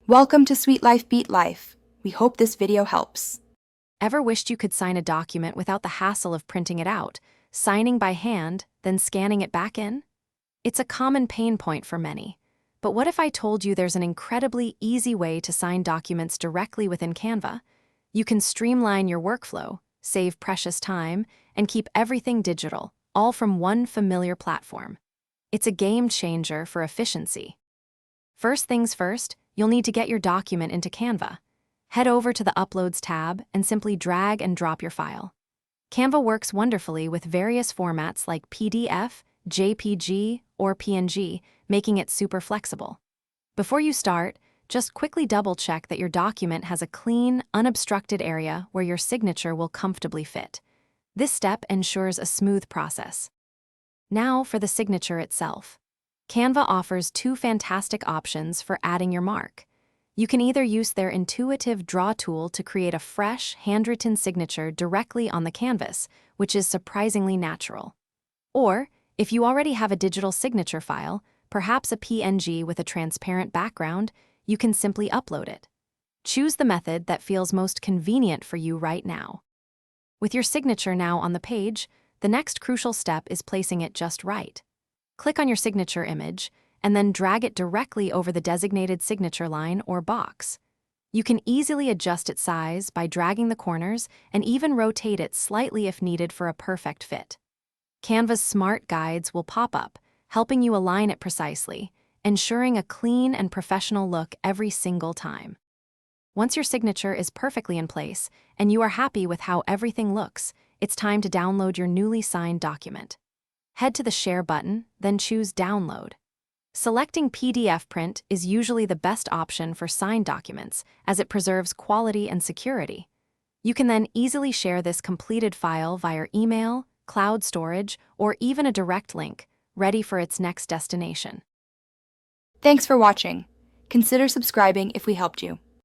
Welcome to Sweet Life Beat Life. We hope this video helps. Ever wished you could sign a document without the hassle of printing it out, signing by hand, then scanning it back in? It's a common pain point for many. But what if I told you there's an incredibly easy way to sign documents directly within Canva? You can streamline your workflow, save precious time, and keep everything digital, all from one familiar platform. It's a game changer for efficiency. First things first, you'll need to get your document into Canva. Head over to the Uploads tab and simply drag and drop your file. Canva works wonderfully with various formats like PDF, JPG, or PNG, making it super flexible. Before you start, just quickly double-check that your document has a clean, unobstructed area where your signature will comfortably fit. This step ensures a smooth process. Now for the signature itself. Canva offers two fantastic options for adding your mark. You can either use their intuitive draw tool to create a fresh, handwritten signature directly on the canvas, which is surprisingly natural. Or, if you already have a digital signature file, perhaps a PNG with a transparent background, you can simply upload it. Choose the method that feels most convenient for you right now. With your signature now on the page, the next crucial step is placing it just right. Click on your signature image, and then drag it directly over the designated signature line or box. You can easily adjust its size by dragging the corners and even rotate it slightly if needed for a perfect fit. Canva's smart guides will pop up, helping you align it precisely, ensuring a clean and professional look every single time. Once your signature is perfectly in place and you are happy with how everything looks, it's time to download your newly signed document. Head to the Share button, then choose Download. Selecting PDF print is usually the best option for signed documents, as it preserves quality and security. You can then easily share this completed file via email, cloud storage, or even a direct link, ready for its next destination. Thanks for watching. Consider subscribing if we helped you.